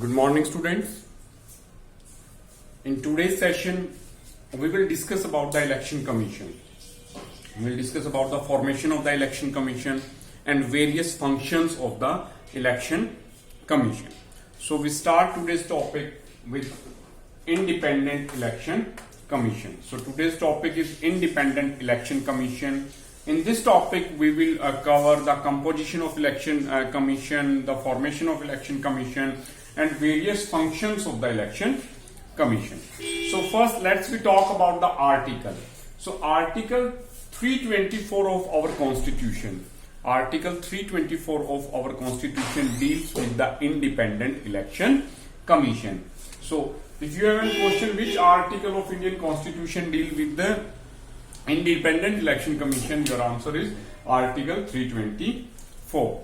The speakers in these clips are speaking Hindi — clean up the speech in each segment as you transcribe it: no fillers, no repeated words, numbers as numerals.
Good morning, students. In today's session, we will discuss about the election commission. We will discuss about the formation of the election commission and various functions of the election commission. So we start today's topic with independent election commission. So today's topic is independent election commission. In this topic, we will cover the composition of election commission, the formation of election commission, and various functions of the election commission. So first, let's talk about the article. So Article 324 of our Constitution. Article 324 of our Constitution deals with the independent election commission. So if you have a question, which article of Indian Constitution deal with the independent election commission, your answer is Article 324.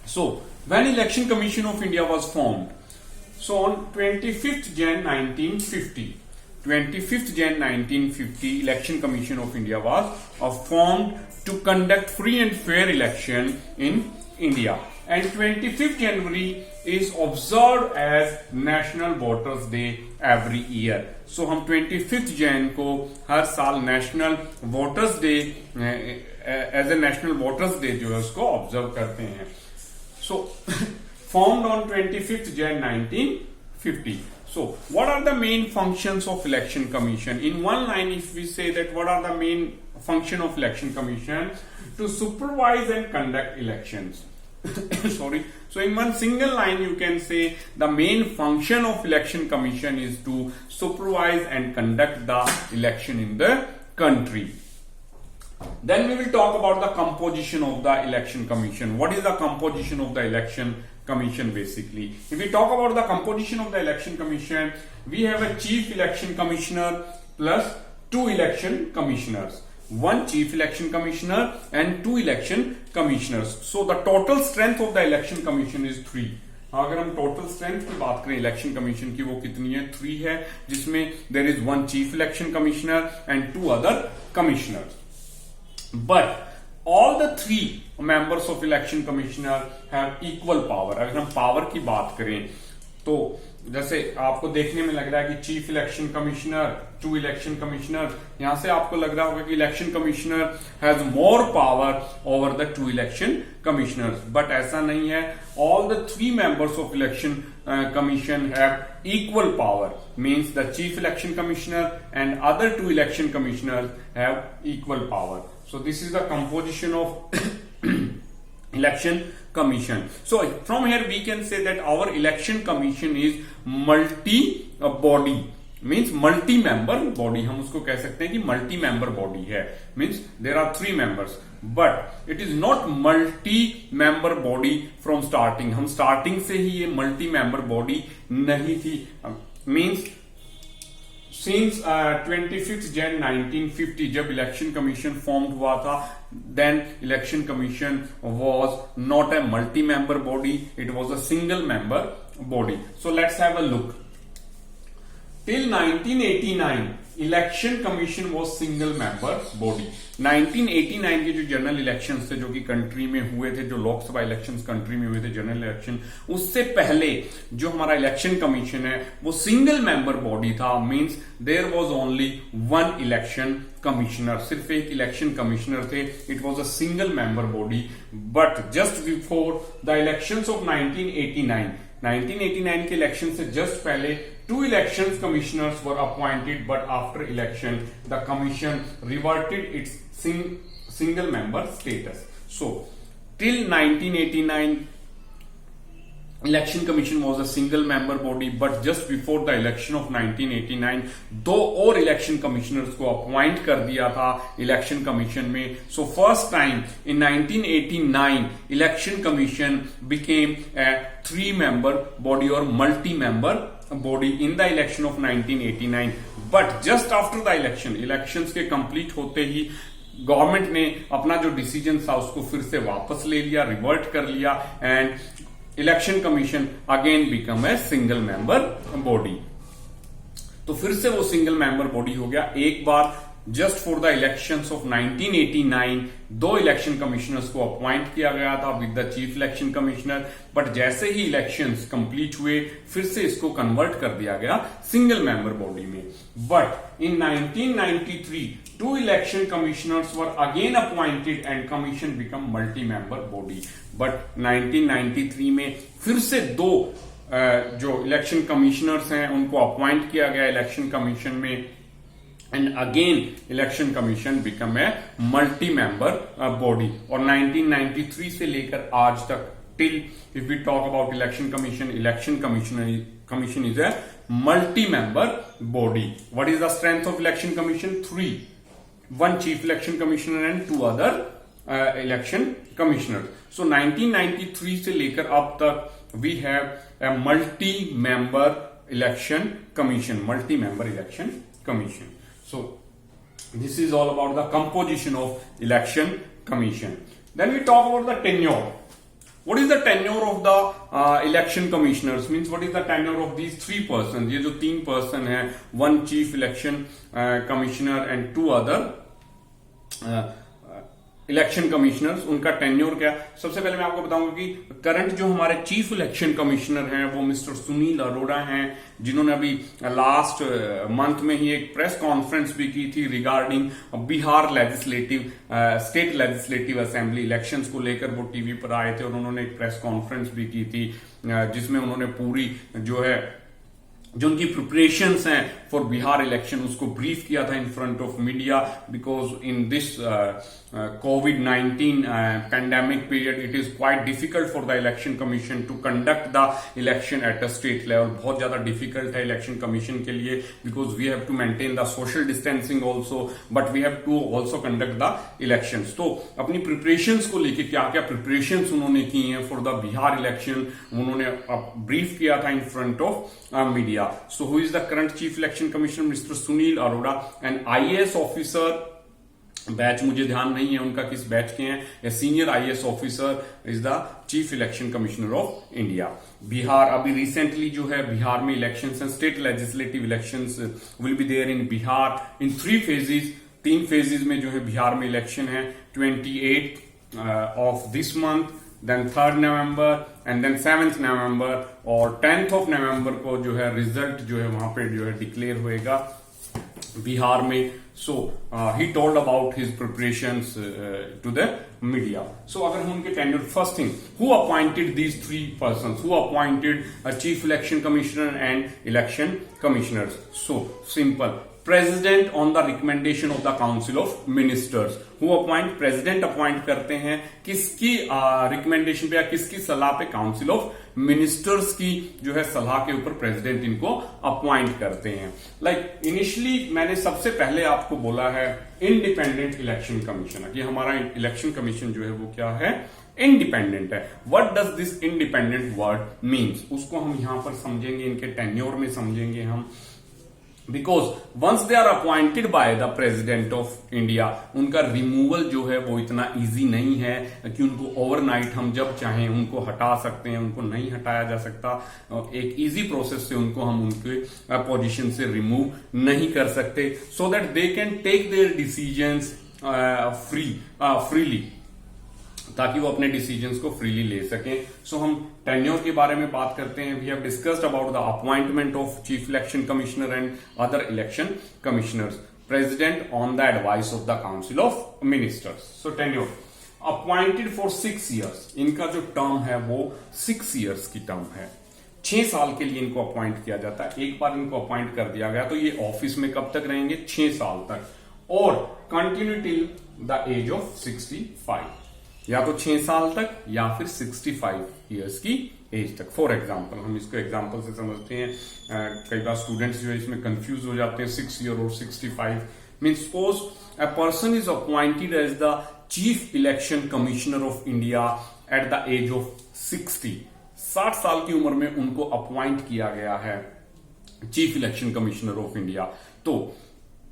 So when Election Commission of India was formed, so on 25th Jan 1950, Election Commission of India was formed to conduct free and fair election in India, and 25th January is observed as National Voters Day every year. So हम 25th Jan को हर साल National Voters Day as a National Voters Day जो है उसको ऑब्जर्व करते हैं. So formed on 25th Jan 1950. So what are the main functions of election commission? In one line, if we say that what are the main function of election commission? To supervise and conduct elections. Sorry. So in one single line, you can say the main function of election commission is to supervise and conduct the election in the country. Then we will talk about the composition of the election commission. What is the composition of the election commission basically? If we talk about the composition of the election commission, we have a chief election commissioner plus 2 election commissioners. 1 chief election commissioner and 2 election commissioners. So the total strength of the election commission is 3. अगर हम टोटल स्ट्रेंथ की बात करें इलेक्शन कमीशन की, वो कितनी है? 3 है, जिसमें there is 1 chief election commissioner and 2 other commissioners. But all the 3 members of election commissioner have equal power. अगर हम पावर की बात करें तो जैसे आपको देखने में लग रहा है कि chief election commissioner, 2 election commissioner, यहां से आपको लग रहा होगा कि election commissioner has more power over the 2 election commissioners, but ऐसा नहीं है. All the 3 members of election commission have equal power, means the chief election commissioner and other 2 election commissioners have equal power. So this is the composition of election commission. So from here we can say that our election commission is multi-body, means multi-member body. हम उसको कह सकते हैं कि multi-member body है, means there are 3 members, but it is not multi-member body from starting. हम starting से ही ये multi-member body नहीं थी. means since 25th Jan 1950 जब इलेक्शन कमीशन फॉर्म हुआ था, then election commission was not a multi-member body, it was a single member body. So let's have a look. Till 1989 election commission was single member body. 1989 के जो जनरल इलेक्शन थे जो कि कंट्री में हुए थे, जो लोकसभा इलेक्शन कंट्री में हुए थे जनरल इलेक्शन, उससे पहले जो हमारा इलेक्शन कमीशन है वो सिंगल मेंबर बॉडी था. Means there was only 1 election commissioner, सिर्फ एक इलेक्शन कमिश्नर थे. It was a single member body. But just before the elections of 1989 के इलेक्शन से जस्ट पहले 2 elections commissioners were appointed, but after election the commission reverted its single member status. So till 1989 election commission was a single member body, but just before the election of 1989 दो और election commissioners को appoint कर दिया था election commission में. So first time in 1989 election commission became a 3-member body or multi-member body in the election of 1989. But just after the elections के complete होते ही गवर्नमेंट ने अपना जो डिसीजन था उसको फिर से वापस ले लिया, रिवर्ट कर लिया, and election commission again become a single member body. तो फिर से वो सिंगल मेंबर बॉडी हो गया. एक बार just for the elections of 1989 दो इलेक्शन कमिश्नर्स को अपॉइंट किया गया था with the chief election commissioner, but जैसे ही इलेक्शंस कंप्लीट हुए फिर से इसको कन्वर्ट कर दिया गया सिंगल मेंबर बॉडी में। But in 1993 two election commissioners were again appointed and commission become multi-member body। but 1993 में फिर से दो जो इलेक्शन कमिश्नर्स हैं उनको अपॉइंट किया गया इलेक्शन कमीशन में, and again election commission become a multi member body. और 1993 से लेकर आज तक till if we talk about election commission is a multi member body. What is the strength of election commission? 3, 1 chief election commissioner and 2 other election commissioners। so 1993 से लेकर अब तक we have a multi-member election commission, so this is all about the composition of election commission। then we talk about the tenure। what is the tenure of the election commissioners? means what is the tenure of these 3 persons? ये जो 3 person है, 1 chief election commissioner and 2 other election commissioners, उनका टेन्योर क्या? सबसे पहले मैं आपको बताऊंगा कि करंट जो हमारे चीफ इलेक्शन कमिश्नर हैं वो मिस्टर सुनील अरोड़ा हैं, जिन्होंने अभी लास्ट मंथ में ही एक प्रेस कॉन्फ्रेंस भी की थी regarding Bihar legislative state legislative assembly elections को लेकर। वो टीवी पर आए थे और उन्होंने एक प्रेस कॉन्फ्रेंस भी की थी जिसमें उन्होंने पूरी जो उनकी प्रिपरेशंस हैं फॉर बिहार इलेक्शन उसको ब्रीफ किया था in front of media, because in this COVID-19 pandemic period it is quite difficult for the election commission to conduct the election at a state level. बहुत ज्यादा डिफिकल्ट है इलेक्शन कमीशन के लिए, because we have to maintain the social distancing also, but we have to also conduct the elections. तो अपनी प्रिपरेशंस को लेकर क्या क्या प्रिपरेशंस उन्होंने की हैं फॉर द बिहार इलेक्शन उन्होंने ब्रीफ किया था in front of media. So who is the current chief election commissioner? Mr. Sunil Arora, an IAS officer। Batch मुझे ध्यान नहीं है उनका किस बैच के हैं। A senior IAS officer is the chief election commissioner of India. Bihar अभी रिसेंटली जो है बिहार में इलेक्शंस हैं, state legislative elections will be there in Bihar in 3 phases। 3 phases में जो है बिहार में इलेक्शन है। 28 of this month, then 3rd November and then 7th November और 10th ऑफ नवंबर को जो है रिजल्ट जो है वहां पे जो है डिक्लेयर होएगा बिहार में। So he told about his preparations to the media. So अगर हम उनके tenure, first thing, who appointed these 3 persons, who appointed chief election commissioner and election commissioners? So simple, president on the recommendation of the council of ministers. Who appoint? President appoint करते हैं किसकी रिकमेंडेशन पे या किसकी सलाह पे? काउंसिल ऑफ मिनिस्टर्स की जो है सलाह के ऊपर प्रेसिडेंट इनको अपॉइंट करते हैं। लाइक इनिशियली मैंने सबसे पहले आपको बोला है इंडिपेंडेंट इलेक्शन कमीशन, कि हमारा इलेक्शन कमीशन जो है वो क्या है? इंडिपेंडेंट है। What does this independent word means? उसको हम यहां पर समझेंगे, इनके टेन्योर में समझेंगे हम। Because once they are appointed by the president of India, उनका रिमूवल जो है वो इतना इजी नहीं है कि उनको ओवरनाइट हम जब चाहें उनको हटा सकते हैं, उनको नहीं हटाया जा सकता। एक इजी प्रोसेस से उनको हम उनके पोजीशन से रिमूव नहीं कर सकते, so that they can take their decisions freely, ताकि वो अपने डिसीजंस को फ्रीली ले सकें। सो हम टेन्योर के बारे में बात करते हैं। We have discussed about the appointment of chief election commissioner and other election commissioners, president on the advice of the council of ministers. So tenure appointed for 6 years, इनका जो टर्म है वो 6 years की टर्म है। 6 साल के लिए इनको अपॉइंट किया जाता है। एक बार इनको अपॉइंट कर दिया गया तो ये ऑफिस में कब तक रहेंगे? 6 साल तक, और continue till the age of 65, या तो 6 साल तक या फिर 65 years की एज तक। फॉर एग्जाम्पल, हम इसको एग्जाम्पल से समझते हैं। कई बार स्टूडेंट्स जो है इसमें कंफ्यूज हो जाते हैं। 6 year और 65 means suppose a person is appointed as the chief election commissioner of India at the age of 60। 60 साल की उम्र में उनको अपॉइंट किया गया है chief election commissioner of India. तो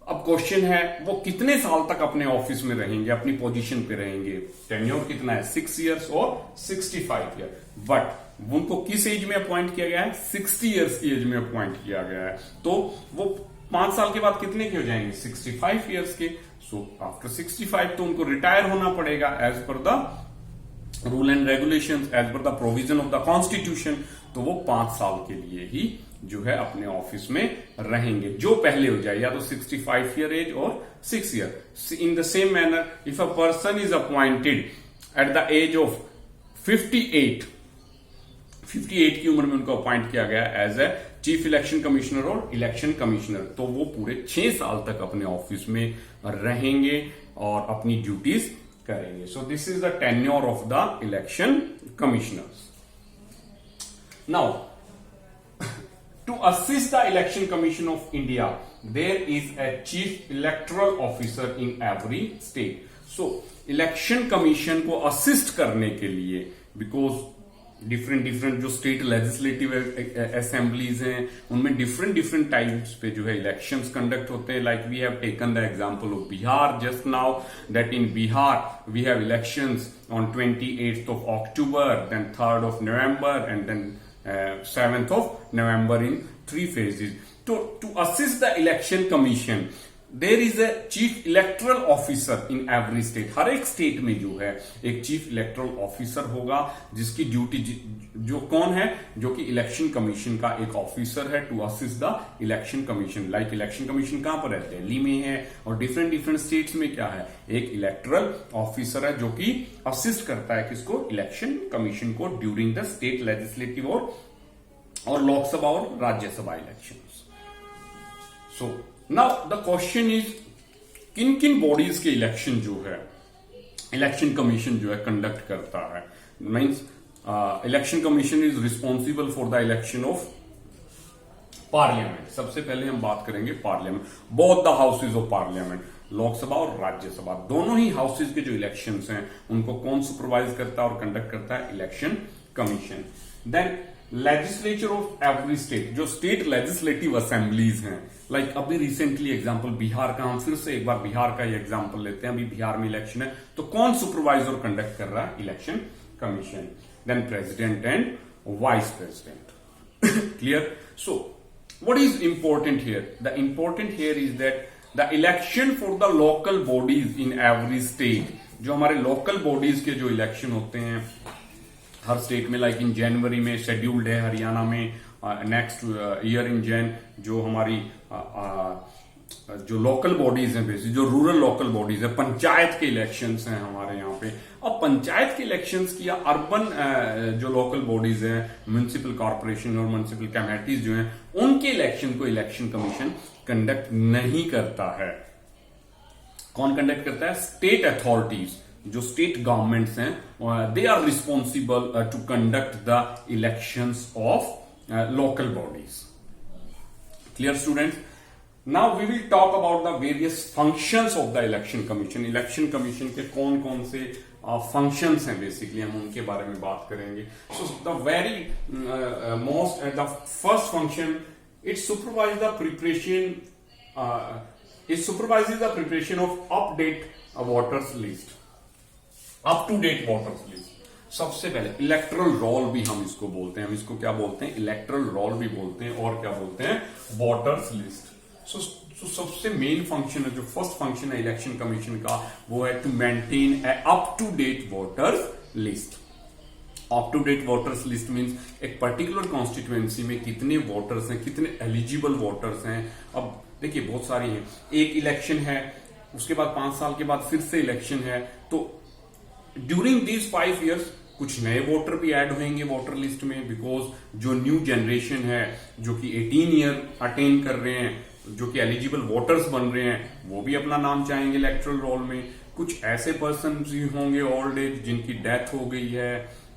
अब क्वेश्चन है वो कितने साल तक अपने ऑफिस में रहेंगे, अपनी पोजीशन पे रहेंगे? टेन्योर कितना है? 6 years और 65 year। बट उनको किस एज में अपॉइंट किया गया है? 60 years की एज में अपॉइंट किया गया है। तो वो 5 साल के बाद कितने के हो जाएंगे? 65 ईयर्स के। सो आफ्टर 65 तो उनको रिटायर होना पड़ेगा as per the rule and regulations, as per the provision of the constitution. तो वो 5 साल के लिए ही जो है अपने ऑफिस में रहेंगे, जो पहले हो जाए, या तो 65 ईयर एज और 6 year. In the same manner if a person is appointed at the age of 58 की उम्र में उनको अपॉइंट किया गया as a chief election commissioner और इलेक्शन कमिश्नर, तो वो पूरे 6 साल तक अपने ऑफिस में रहेंगे और अपनी ड्यूटीज करेंगे। So this is the tenure of the election commissioners. Now to assist the election commission of India there is a chief electoral officer in every state. So election commission को असिस्ट करने के लिए, बिकॉज डिफरेंट जो स्टेट लेजिस्लेटिव असेंबलीज हैं उनमें डिफरेंट टाइप्स पे जो है इलेक्शंस कंडक्ट होते हैं। Like we have taken the example of Bihar just now, that in Bihar we have elections on 28th of October, then 3rd of November, and then 7th of November in 3 phases. To assist the election commission, there is a chief electoral officer in every state. हर एक स्टेट में जो है एक चीफ इलेक्टोरल ऑफिसर होगा जिसकी ड्यूटी जो कौन है, जो कि इलेक्शन कमीशन का एक ऑफिसर है to assist the election commission. Like election commission कहां पर है? दिल्ली में है। और डिफरेंट स्टेट्स में क्या है? एक इलेक्टोरल ऑफिसर है जो कि असिस्ट करता है किसको? इलेक्शन कमीशन को ड्यूरिंग द स्टेट लेजिस्लेटिव और लोकसभा और Rajya Sabha election. So now the question is, किन किन बॉडीज के इलेक्शन जो है इलेक्शन कमीशन जो है कंडक्ट करता है? Means election commission is responsible for the election of parliament. सबसे पहले हम बात करेंगे parliament, both the houses of parliament, Lok Sabha और राज्यसभा, दोनों ही हाउसेज के जो इलेक्शंस हैं उनको कौन सुपरवाइज करता है और कंडक्ट करता है? Election commission. Then legislature of every state, जो स्टेट लेजिस्लेटिव असेंबलीज हैं, लाइक अभी रिसेंटली एग्जांपल बिहार का, हम फिर से एक बार बिहार का ही एग्जांपल लेते हैं। अभी बिहार में इलेक्शन है तो कौन सुपरवाइज और कंडक्ट कर रहा है? Election commission. Then president and vice president. Clear? So what is important here? The important here is that the election for the local bodies in every state, जो हमारे लोकल बॉडीज के जो इलेक्शन होते हैं हर स्टेट में, लाइक इन जनवरी में शेड्यूल्ड है हरियाणा में, नेक्स्ट ईयर इन जैन, जो हमारी जो लोकल बॉडीज हैं, बेसिक जो रूरल लोकल बॉडीज है, पंचायत के इलेक्शंस हैं हमारे यहाँ पे। अब पंचायत के इलेक्शंस की या अर्बन जो लोकल बॉडीज हैं, म्युनिसिपल कॉर्पोरेशन और म्युनिसिपल कमेटीज जो हैं, उनके इलेक्शन को इलेक्शन कमीशन कंडक्ट नहीं करता है। कौन कंडक्ट करता है? स्टेट अथॉरिटीज, जो स्टेट गवर्नमेंट्स हैं, they are responsible to conduct the elections of local bodies. Clear students? Now we will talk about the various functions of the election commission. Election commission के कौन कौन से फंक्शंस हैं, बेसिकली हम उनके बारे में बात करेंगे। So the very most the first function, it supervise the preparation, it supervises the preparation of update voters list, up to date voters list। सबसे पहले इलेक्टरल रोल भी हम इसको बोलते हैं, हम इसको क्या बोलते हैं? इलेक्टरल रोल भी बोलते हैं और क्या बोलते हैं? Voters list. सो सबसे मेन फंक्शन है, जो फर्स्ट फंक्शन है इलेक्शन कमीशन का, वो है to maintain a up to date voters list. Up to date voters list means एक पर्टिकुलर कॉन्स्टिट्यूएंसी में कितने वोटर्स हैं, कितने एलिजिबल वोटर्स हैं। अब देखिए बहुत सारी हैं, एक इलेक्शन है, उसके बाद 5 साल के बाद फिर से इलेक्शन है, तो ड्यूरिंग दीज 5 years कुछ नए वोटर भी ऐड होंगे वोटर लिस्ट में, बिकॉज जो न्यू जनरेशन है जो कि 18 ईयर अटेन कर रहे हैं, जो कि एलिजिबल वोटर्स बन रहे हैं, वो भी अपना नाम चाहेंगे इलेक्टोरल रोल में। कुछ ऐसे पर्सन भी होंगे ओल्ड एज जिनकी डेथ हो गई है,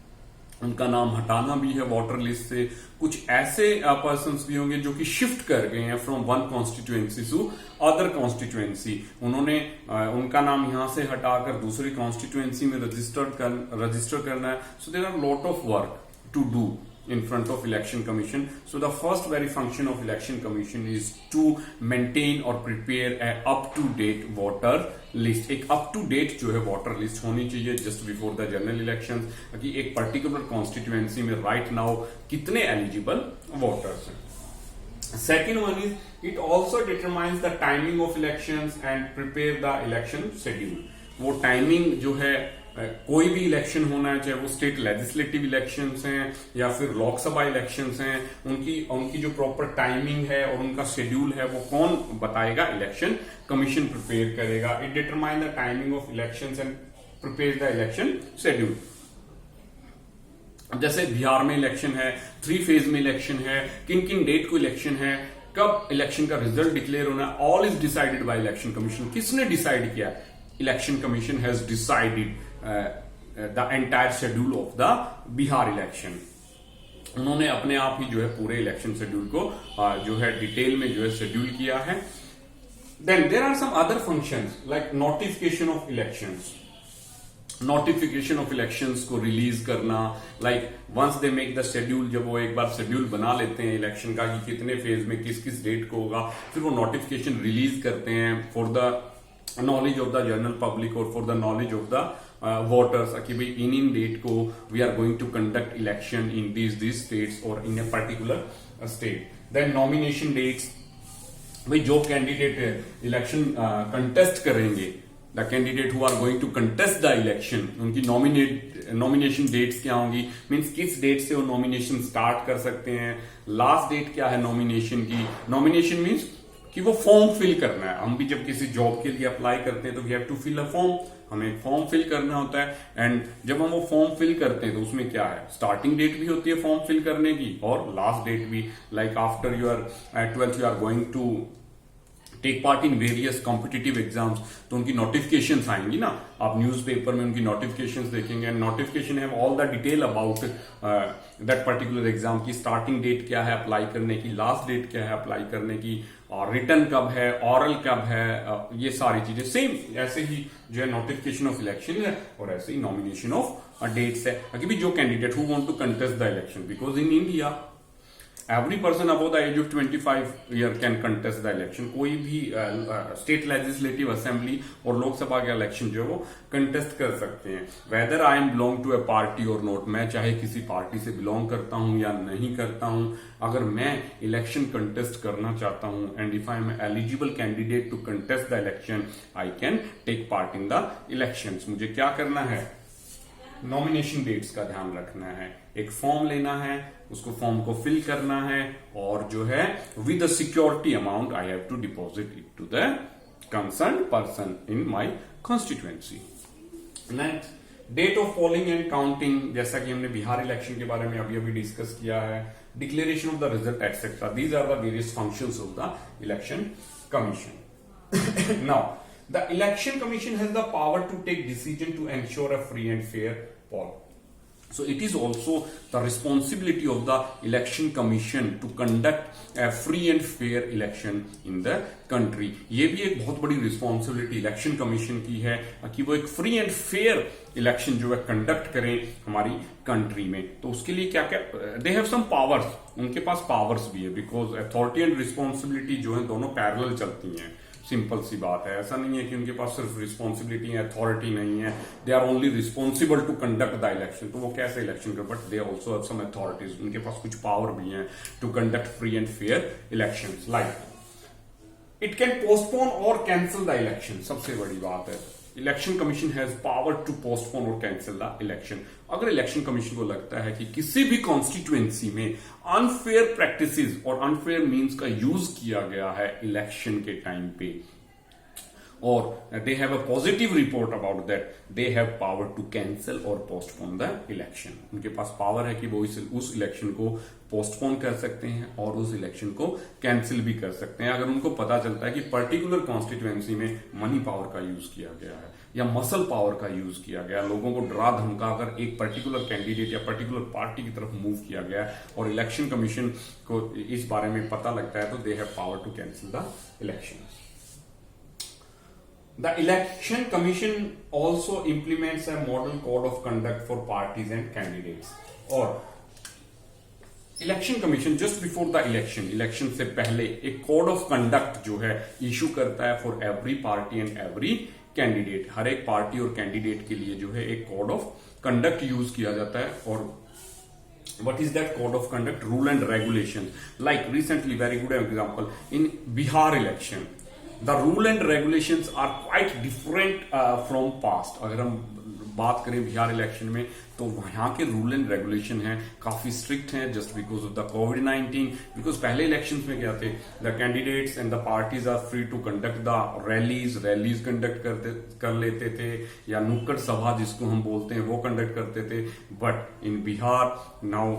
उनका नाम हटाना भी है वोटर लिस्ट से। कुछ ऐसे पर्सन्स भी होंगे जो कि शिफ्ट कर गए हैं from one constituency to other constituency, उन्होंने उनका नाम यहां से हटाकर दूसरी कॉन्स्टिट्यूएंसी में रजिस्टर करना है। So there are lot of work to do in front of election commission. So the first very function of election commission is to maintain or prepare a up to date voter list। एक up to date जो है voter list होनी चाहिए just before the general elections, कि एक particular constituency में right now कितने eligible voters हैं। Second one is it also determines the timing of elections and prepare the election schedule. वो टाइमिंग जो है कोई भी इलेक्शन होना है, चाहे वो स्टेट लेजिस्लेटिव इलेक्शंस हैं या फिर लोकसभा इलेक्शंस हैं, उनकी जो प्रॉपर टाइमिंग है और उनका शेड्यूल है वो कौन बताएगा? इलेक्शन कमीशन प्रिपेयर करेगा. It determine the timing of elections and prepare the election schedule. जैसे बिहार में इलेक्शन है, 3 फेज में इलेक्शन है, किन किन डेट को इलेक्शन है, कब इलेक्शन का रिजल्ट डिक्लेयर होना है, all is decided by election commission. किसने डिसाइड किया? Election commission has decided the entire schedule of the Bihar election. उन्होंने अपने आप ही जो है पूरे इलेक्शन शेड्यूल को जो है डिटेल में जो है शेड्यूल किया है. Then there are some other functions like notification of elections. Notification of elections को रिलीज करना, like once they make the schedule, जब वो एक बार शेड्यूल बना लेते हैं इलेक्शन का कि कितने फेज में किस किस डेट को होगा, फिर वो नोटिफिकेशन रिलीज करते हैं for the knowledge of the general public और for the knowledge of the voters कि भाई इन डेट को we are going to conduct election in this states और in a particular state. Then nomination dates, भाई जो कैंडिडेट इलेक्शन कंटेस्ट करेंगे, the candidate who are going to contest the election, उनकी नॉमिनेशन डेट्स क्या होंगी, मीन्स किस डेट से वो नॉमिनेशन स्टार्ट कर सकते हैं, लास्ट डेट क्या है नॉमिनेशन की. नॉमिनेशन मीन्स कि वो फॉर्म फिल करना है. हम भी जब किसी जॉब के लिए अप्लाई करते हैं तो we have to fill a form, हमें एक फॉर्म फिल करना होता है. एंड जब हम वो फॉर्म फिल करते हैं तो उसमें क्या है, स्टार्टिंग डेट भी होती है फॉर्म फिल करने की और लास्ट डेट भी. Like after your 12th you are going to take part in various competitive exams, तो उनकी नोटिफिकेशंस आएंगी ना, आप न्यूज़पेपर में उनकी नोटिफिकेशंस देखेंगे. And notification have all the detail about that particular exam की स्टार्टिंग डेट क्या है अप्लाई करने की, लास्ट डेट क्या है अप्लाई करने की, और रिटर्न कब है, ऑरल कब है, ये सारी चीजें सेम ऐसे ही जो है नोटिफिकेशन ऑफ इलेक्शन है और ऐसे ही नॉमिनेशन ऑफ डेट्स है. अभी भी जो candidate who want to contest the election, because in India every person above the age of 25 year can contest the election. कोई भी स्टेट लेजिस्लेटिव असेंबली और लोकसभा के इलेक्शन जो है वो कंटेस्ट कर सकते हैं. Whether I am belong to a party or not, मैं चाहे किसी पार्टी से बिलोंग करता हूं या नहीं करता हूं, अगर मैं इलेक्शन कंटेस्ट करना चाहता हूं and if I am eligible candidate to contest the election, I can take part in the elections. मुझे क्या करना है? नॉमिनेशन डेट्स का ध्यान रखना है, एक फॉर्म लेना है, उसको फॉर्म को फिल करना है और जो है with the security amount I have to deposit it to the concern person in my constituency. Next, date of polling and counting, जैसा कि हमने बिहार इलेक्शन के बारे में अभी अभी डिस्कस किया है. Declaration of the result etcetera, these are the various functions of the election commission. Now the election commission has the power to take decision to ensure a free and fair poll. So it is also the responsibility of the election commission to conduct a free and fair election in the country. ये भी एक बहुत बड़ी रिस्पॉन्सिबिलिटी इलेक्शन कमीशन की है कि वो एक फ्री एंड फेयर इलेक्शन जो है कंडक्ट करें हमारी कंट्री में. तो उसके लिए क्या क्या दे हैव सम पावर्स, उनके पास पावर्स भी है, बिकॉज अथॉरिटी एंड रिस्पॉन्सिबिलिटी जो है दोनों पैरेलल चलती हैं. सिंपल सी बात है, ऐसा नहीं है कि उनके पास सिर्फ रिस्पॉन्सिबिलिटी है, अथॉरिटी नहीं है. They are only responsible to conduct the election. तो वो कैसे इलेक्शन कर, but they also have some authorities, उनके पास कुछ पावर भी है to conduct free and fair elections. Like it can postpone और कैंसिल द इलेक्शन. सबसे बड़ी बात है, election commission has power to postpone और कैंसिल द इलेक्शन. अगर इलेक्शन कमीशन को लगता है कि किसी भी कॉन्स्टिट्यूएंसी में अनफेयर प्रैक्टिसेस और अनफेयर मीन्स का यूज किया गया है इलेक्शन के टाइम पे, और they have a positive report about that, they have power to cancel और पोस्टपोन द इलेक्शन. उनके पास पावर है कि वो उस इलेक्शन को पोस्टपोन कर सकते हैं और उस इलेक्शन को कैंसिल भी कर सकते हैं. अगर उनको पता चलता है कि पर्टिकुलर कॉन्स्टिट्यूएंसी में मनी पावर का यूज किया गया है या मसल पावर का यूज किया गया, लोगों को डरा धमका कर एक पर्टिकुलर कैंडिडेट या पर्टिकुलर पार्टी की तरफ मूव किया गया और इलेक्शन कमीशन को इस बारे में पता लगता है, तो they have power to cancel the election. The Election Commission also implements a model code of conduct for parties and candidates. और election commission just before the election से पहले एक कोड ऑफ कंडक्ट जो है इशू करता है for every party and every candidate. हर एक पार्टी और कैंडिडेट के लिए जो है एक कोड ऑफ कंडक्ट यूज किया जाता है. और What is that code of conduct? Rule and regulations. Like recently, very good example, in Bihar election, the rule and regulations are quite different from past. अगर हम बात करें बिहार इलेक्शन में, तो यहाँ के रूल एंड रेगुलेशन हैं काफी स्ट्रिक्ट हैं, जस्ट बिकॉज ऑफ द कोविड-19. बिकॉज पहले इलेक्शंस में क्या थे, the candidates and the parties are free to conduct the rallies conduct कर लेते थे, या नुक्कड़ सभा जिसको हम बोलते हैं वो कंडक्ट करते थे. But in Bihar now,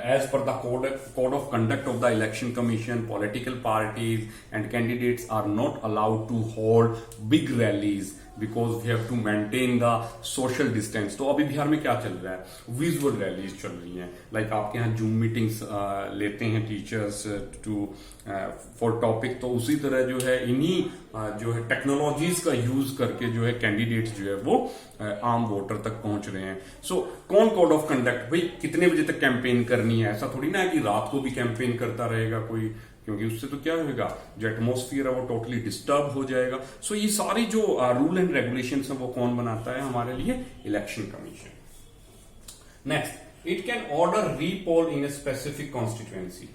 as per the code of conduct of the election commission, political parties and candidates are not allowed to hold big rallies because we have to maintain the social distance. तो अभी बिहार में क्या चल रहा है, विजुअल रैलीज चल रही हैं. लाइक आपके यहाँ जूम मीटिंग्स लेते हैं टीचर्स टू फॉर टॉपिक, तो उसी तरह जो है इन्हीं जो है टेक्नोलॉजीज का यूज करके जो है कैंडिडेट्स जो है वो आम वोटर तक पहुंच रहे हैं. सो कौन कोड ऑफ कंडक्ट, भाई कितने बजे तक कैंपेन करनी है, ऐसा थोड़ी ना है कि रात को भी कैंपेन करता रहेगा कोई, क्योंकि उससे तो क्या होगा, जो एटमॉस्फेयर है वो टोटली डिस्टर्ब हो जाएगा. सो ये सारी जो रूल एंड रेगुलेशंस है वो कौन बनाता है हमारे लिए, election commission. Next, it can order repoll in a specific constituency.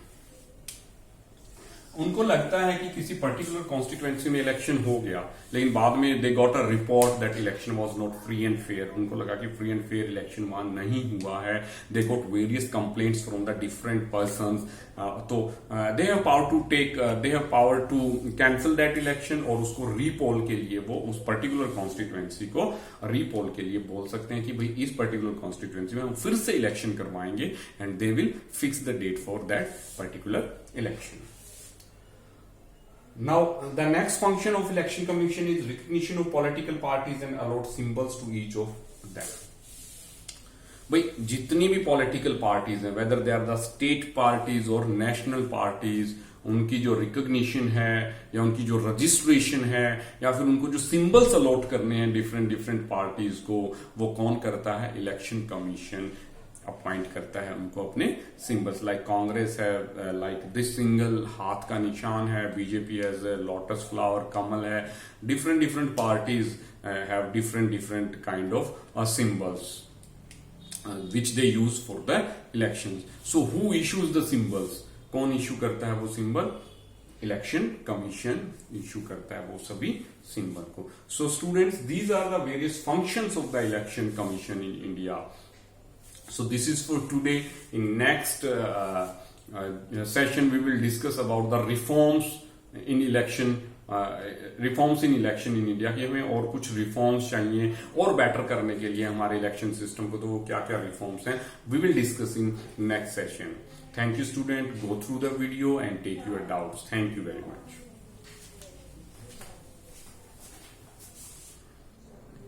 उनको लगता है कि किसी पर्टिकुलर कॉन्स्टिट्यूएंसी में इलेक्शन हो गया, लेकिन बाद में they got a report that election was not free and fair. उनको लगा कि फ्री एंड फेयर इलेक्शन वहां नहीं हुआ है. They got various complaints from the different persons. तो they have power to cancel that election, और उसको रीपोल के लिए वो उस पर्टिकुलर कॉन्स्टिट्यूएंसी को रीपोल के लिए बोल सकते हैं कि भाई इस पर्टिकुलर कॉन्स्टिट्यूएंसी में हम फिर से इलेक्शन करवाएंगे, and they will fix the date for that particular election. Now, the next function of election commission is recognition of political parties and allot symbols to each of them. भाई जितनी भी पॉलिटिकल पार्टीज हैं, whether they are the state parties और नेशनल पार्टीज, उनकी जो रिकॉग्निशन है या उनकी जो रजिस्ट्रेशन है या फिर उनको जो सिंबल्स अलॉट करने हैं डिफरेंट पार्टीज को, वो कौन करता है, इलेक्शन कमीशन अपॉइंट करता है उनको अपने सिंबल्स. लाइक कांग्रेस है लाइक दिस सिंगल हाथ का निशान है, बीजेपी हैज लोटस फ्लावर, कमल है. Different parties have different kind of symbols which they use for the elections. So who issues the symbols? कौन इश्यू करता है वो सिंबल, इलेक्शन कमीशन इश्यू करता है वो सभी सिंबल को. So students, these are the various functions of the election commission in India. So this is for today. In next session we will discuss about the reforms in election in India. कि हमें और कुछ रिफॉर्म्स चाहिए और बेटर करने के लिए हमारे इलेक्शन सिस्टम को, तो वो क्या क्या रिफॉर्म्स हैं, we will discuss in next session. Thank you student, go through the video and take your doubts. Thank you very much.